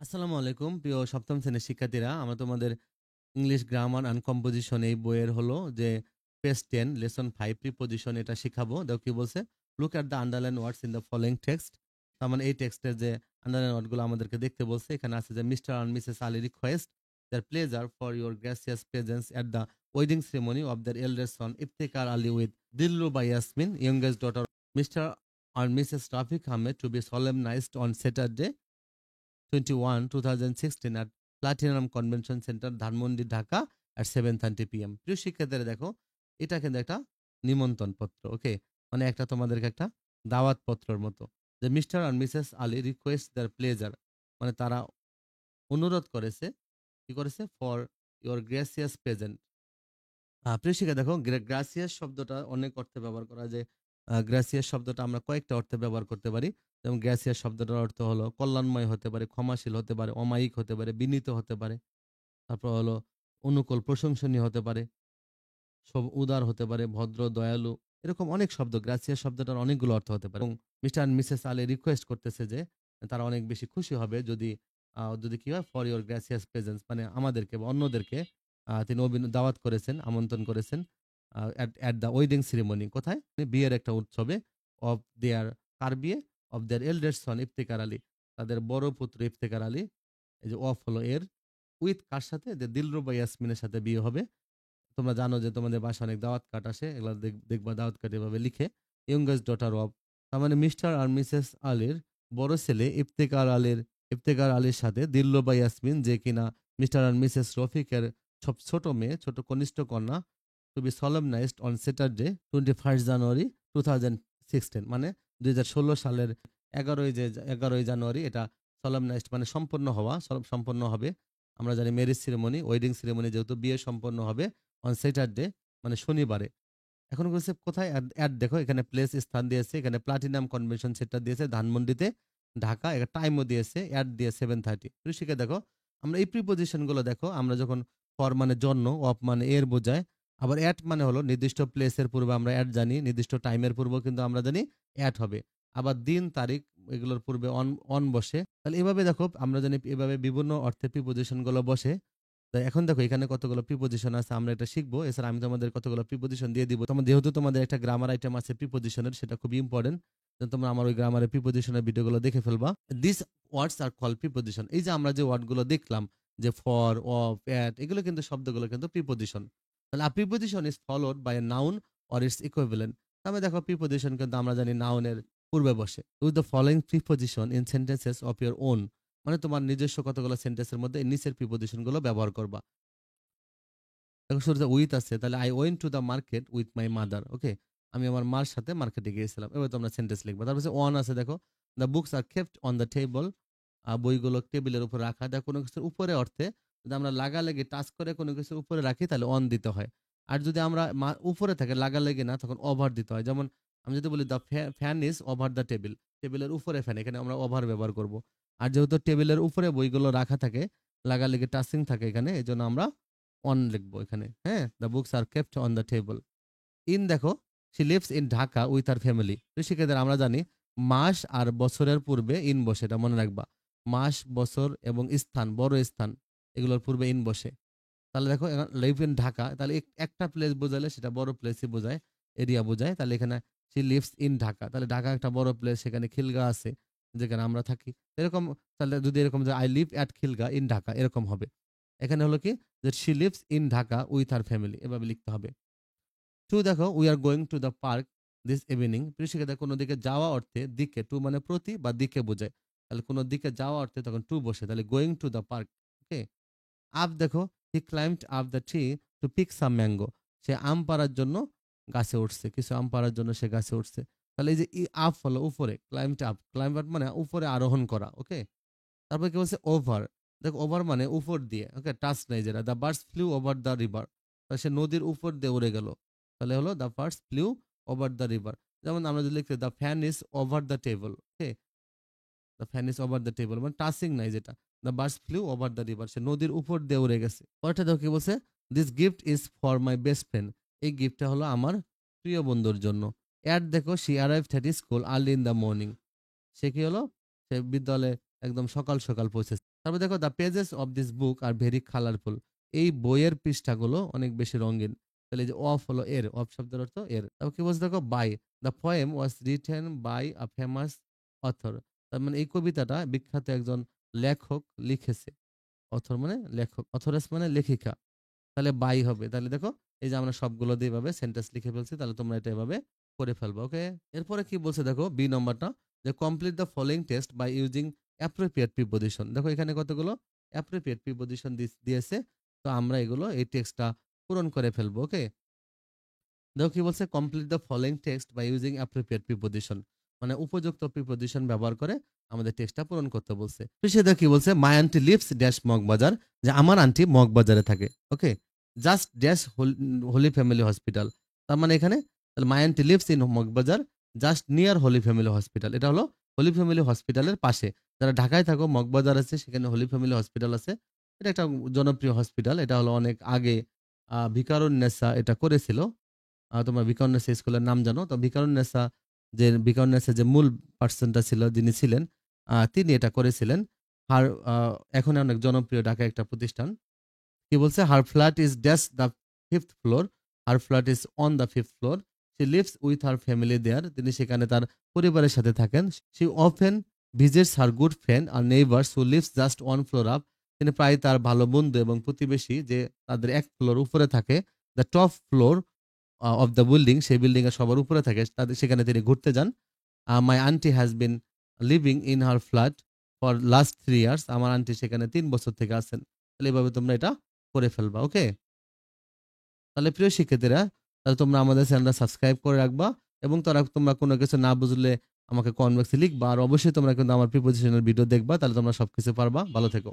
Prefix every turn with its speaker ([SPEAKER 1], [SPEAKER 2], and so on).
[SPEAKER 1] আসসালামু আলাইকুম প্রিয় সপ্তম শ্রেণীর শিক্ষার্থীরা। আমরা তোমাদের ইংলিশ গ্রামার অ্যান্ড কম্পোজিশন এই বইয়ের হলো যে পেজ 10 লেসন 5 প্রিপোজিশন এটা শিখাবো। দেখো কি বলছে, look at the underline words in the following text. তার মানে এই টেক্সটের যে আন্ডারলাইন ওয়ার্ডগুলো আমাদেরকে দেখতে বলছে। এখানে আছে যে Mr and Mrs Ali request their pleasure for your gracious presence at the wedding ceremony of their elder son Iftekhar Ali with Dilruba Yasmin youngest daughter Mr and Mrs. Rafiq Ahmed to be solemnized on Saturday 21, 2016 at Platinum Convention Center, Dhanmondi, Dhaka at 7:30 PM। প্রিয় শিক্ষার্থীরা দেখো, এটা কিন্তু একটা নিমন্ত্রণ পত্র। ওকে, মানে একটা তোমাদেরকে একটা দাওয়াত পত্রের মতো। যে mister R Mrs Ali request their pleasure, মানে তারা অনুরোধ করেছে, কি করেছে, ফর ইওর গ্রেসিয়াস প্রেজেন্ট। প্রিয় শিক্ষা দেখো, গ্রাসিয়াস শব্দটা অনেক অর্থে ব্যবহার করা যায়। গ্রাসিয়াস শব্দটা আমরা কয়েকটা অর্থে ব্যবহার করতে পারি। যেমন গ্রাসিয়াস শব্দটার অর্থ হলো কল্যাণময় হতে পারে, ক্ষমাশীল হতে পারে, অমায়িক হতে পারে, বিনীত হতে পারে। তারপর হলো অনুকূল, প্রশংসনীয় হতে পারে, সব উদার হতে পারে, ভদ্র, দয়ালু। এরকম অনেক শব্দ, গ্রাসিয়াস শব্দটার অনেকগুলো অর্থ হতে পারে। এবং Mr and Mrs Ali request করতেছে যে তারা অনেক বেশি খুশি হবে যদি যদি কি হয়, ফর ইওর গ্রাসিয়াস প্রেজেন্স, মানে আমাদেরকে বা অন্যদেরকে তিনি দাওয়াত করেছেন, আমন্ত্রণ করেছেন এট দ্য ওয়েডিং সেরিমনি। কোথায়? বিয়ের একটা উৎসবে। অফ দেয়ার, কার বিয়ে? অফ দেয়ার এল্ডেস্ট সন ইফতেকার আলী, তাদের বড় পুত্র ইফতেকার আলী। এই যে অফ হলো এর, উইথ কার সাথে? যে দিলরুবা ইয়াসমিনের সাথে বিয়ে হবে। তোমরা জানো যে তোমাদের বাসায় অনেক দাওয়াত কার্ড আসে, এগুলো দেখবা দাওয়াত কার্ড এভাবে লিখে, ইয়ংগেস্ট ডটার অফ, তার মানে মিস্টার আর মিসেস আলীর বড় ছেলে ইফতেকার আলীর সাথে দিলরুবা ইয়াসমিন, যে কিনা মিস্টার আর মিসেস রফিকের সব ছোট মেয়ে, ছোট কনিষ্ঠ কন্যা, টু বি সলেমনাইজড অন স্যাটারডে 21 জানুয়ারি 2016, মানে 2016 সালের 11ই জানুয়ারি এটা সলেমনাইজড মানে সম্পন্ন হওয়া, সম্পন্ন হবে। আমরা জানি ম্যারেজ সেরেমনি, ওয়েডিং সেরেমনি, যেহেতু বিয়ে সম্পন্ন হবে অন স্যাটারডে মানে শনিবারে। এখন বলছে কোথায়? অ্যাড দেখো, এখানে প্লেস স্থান দিয়েছে, এখানে প্লাটিনাম কনভেনশন সেন্টার দিয়েছে ধানমন্ডিতে, ঢাকা। একটা টাইমও দিয়েছে, অ্যাড দিয়ে 7:30। ঋষিকে দেখো, আমরা এই প্রিপোজিশন গুলো দেখো, আমরা যখন ফর মানে জন্য, অফ মানে এর বোঝায়, আবার অ্যাট মানে হলো নির্দিষ্ট প্লেসের পূর্বে আমরা অ্যাট জানি, নির্দিষ্ট টাইমের পূর্বে কিন্তু আমরা জানি অ্যাট হবে। আবার দিন, তারিখ, এগুলোর পূর্বে অন অন বসে। তাহলে এভাবে দেখো, আমরা জানি এভাবে বিভিন্ন অর্থে প্রিপোজিশন গুলো বসে। তো এখন দেখো এখানে কতগুলো প্রিপোজিশন আছে, আমরা এটা শিখবো। এছাড়া আমি তোমাদের কতগুলো প্রিপোজিশন দিয়ে দিব। তোমার যেহেতু তোমাদের একটা গ্রামার আইটেম আছে প্রিপোজিশনের, সেটা খুবই ইম্পর্টেন্ট। তোমরা আমার ওই গ্রামারের প্রিপোজিশনের ভিডিওগুলো দেখে ফেলবা। This words are call preposition. এই যে আমরা যে ওয়ার্ডগুলো দেখলাম, যে ফর, অফ, অ্যাট, এগুলো কিন্তু শব্দগুলো কিন্তু প্রিপোজিশন। তাহলে preposition is followed by a noun or it's equivalent. তাহলে দেখো, প্রিপোজিশন কিন্তু আমরা জানি নাউনের পূর্বে বসে। With the following preposition in sentences of your own, মানে তোমার নিজস্ব কতগুলো সেন্টেন্সের মধ্যে এই নিচের প্রিপোজিশন গুলো ব্যবহার করবা। দেখো শুরুতে উইথ আছে, তাহলে I went to the market with my mother. Okay, আমি আমার মার সাথে মার্কেটে গিয়েছিলাম। এবার তোমরা সেন্টেন্স লিখবা। তারপর অন আছে, দেখো the books are kept on the table, বইগুলো টেবিলের উপর রাখা। দেখো কোনো কিছুর উপরে অর্থে যদি আমরা লাগালেগে টাচ করে কোনো কিছুর উপরে রাখি, তাহলে অন দিতে হয়। আর যদি আমরা উপরে থাকে, লাগালেগে না, তখন ওভার দিতে হয়। যেমন আমি যদি বলি the fan is over the table, টেবিলের উপরে ফ্যান, এখানে আমরা ওভার ব্যবহার করব। আর যেহেতু টেবিলের উপরে বইগুলো রাখা থাকে, লাগালেগে টাচিং থাকে এখানে, এই জন্য আমরা অন লিখবো এখানে। হ্যাঁ, the books are kept on the table. In দেখো, she lives in Dhaka with her family. শিক্ষার্থীরা আমরা জানি মাস আর বছরের পূর্বে ইন বসে, এটা মনে রাখবা। মাস, বছর এবং স্থান, বড় স্থান, এগুলোর পূর্বে ইন বসে। তাহলে দেখো, লিভ ইন ঢাকা, তাহলে একটা প্লেস বোঝালে সেটা বড় প্লেসই বোঝায়, এরিয়া বোঝায়। তাহলে এখানে শি লিভস ইন ঢাকা, তাহলে ঢাকা একটা বড় প্লেস, সেখানে খিলগা আছে যেখানে আমরা থাকি। এরকম, তাহলে যদি এরকম যে I live at Khilgaon in Dhaka, এরকম হবে। এখানে হলো কি, যে she lives in Dhaka with her family, এভাবে লিখতে হবে। টু দেখো, we are going to the park this evening. প্রিয় কোনো দিকে যাওয়া অর্থে দিকে, টু মানে প্রতি বা দিকে বোঝায়। তাহলে কোনো দিকে যাওয়া অর্থে তখন টু বসে, তাহলে going to the park. Okay. Up দেখো, he climbed up the tree to pick some mango. সে আম পাড়ার জন্য গাছে উঠছে, কিছু আম পাড়ার জন্য সে গাছে উঠছে। তাহলে এই যে আপ হলো উপরে, ক্লাইম্বড আপ, ক্লাইম্ব মানে উপরে আরোহণ করা। ওকে। তারপর কি বলছে? ওভার। দেখো, ওভার মানে উপর দিয়ে। ওকে, টাচ নাই যেটা। The birds flew over the river, সে নদীর উপর দিয়ে উড়ে গেল। তাহলে হলো the birds flew over the river. যেমন আমরা যদি লিখতে, the fan is over the table. Okay, the fan is over the table মানে টাচিং নাই যেটা। The birds flew over the river, সে নদীর উপর দিয়ে উড়ে গেছে। পরেরটা দেখো কি বলছে? This gift is for my best friend. এই গিফটটা হলো আমার প্রিয় বন্ধুর জন্য। অ্যাড দেখো, she arrived at school early in the morning. সে কি হলো? সে বিদ্যালয়ে একদম সকাল সকাল পৌঁছেছে। তারপর দেখো the pages of this book are very colourful. এই বইয়ের পৃষ্ঠাগুলো অনেক বেশি রঙিন। তাহলে এই যে অফ হলো এর, অফ শব্দের অর্থ এর। তারপর কি বলছে দেখো by. The poem was written by a famous author. তার মানে এই কবিতাটা বিখ্যাত একজন লেখক লিখেছে। অথর মানে লেখক, অথরেস মানে লেখিকা। তাহলে বাই হবে। তাহলে দেখো এই যে আমরা সবগুলো দিয়ে এভাবে সেন্টেন্স লিখে ফেলছি। তাহলে তোমরা এটা এভাবে করে ফেলবা। ওকে? এরপরে কি বলছে দেখো বি নম্বরটা, যে complete the following test by using appropriate preposition. দেখো এখানে কতগুলো অ্যাপ্রোপ্রিয়েট প্রিপোজিশন দিয়েছে। তো আমরা এগুলো এই টেক্সটটা পূরণ করে ফেলবো। ওকে? দেখো কি বলছে, complete the following text by using appropriate preposition, মানে উপযুক্ত প্রিপোজিশন ব্যবহার করে আমাদের টেক্সটটা পূরণ করতে বলছে। সে দেখো কি বলছে, my aunty lives dash Moghbazar, যে আমার আন্টি মগবাজারে থাকে। Okay? Just dash Holy Family Hospital. তার মানে এখানে my aunty lives in Moghbazar just near Holy Family Hospital. এটা হলো হোলি ফ্যামিলি হসপিটালের পাশে। যারা ঢাকায় থাকো, মগবাজার আছে, সেখানে হোলি ফ্যামিলি হসপিটাল আছে। এটা একটা জনপ্রিয় হসপিটাল। এটা হলো অনেক আগে ভিকারুন্নেসা এটা করেছিল। তোমার ভিকারুন্নেসা স্কুলের নাম জানো? তো ভিকারুন্নেসা যে মূল পার্সনটা ছিল, যিনি ছিলেন, তিনি এটা করেছিলেন। আর এখন অনেক জনপ্রিয় ঢাকায় একটা প্রতিষ্ঠান। কি বলছে, her flat is dash the fifth floor, her flat is on the fifth floor, she lives with her family there. তিনি সেখানে তার পরিবারের সাথে থাকেন। She often visits her good friend আর neighbours who lives just one floor up. তিনি প্রায় তার ভালো বন্ধু এবং প্রতিবেশী যে তাদের এক ফ্লোর উপরে থাকে, the top floor of the building, সেই বিল্ডিং এর সবার উপরে থাকে, তাদের সেখানে তিনি ঘুরতে যান। My aunty has been living in her flat for last 3 years. আমার আন্টি সেখানে 3 বছর থেকে আছেন। তাহলে এভাবে তোমরা এটা করে ফেলবা। ওকে? তাহলে প্রিয় শিক্ষার্থীরা, তাহলে তোমরা আমাদের চ্যানেলটা সাবস্ক্রাইব করে রাখবা, এবং তোমরা কোনো কিছু না বুঝলে আমাকে কমেন্ট বক্সে লিখবা। আর অবশ্যই তোমরা কিন্তু আমার প্রিপোজিশনের ভিডিও দেখবা, তাহলে তোমরা সবকিছু পারবা। ভালো থেকো।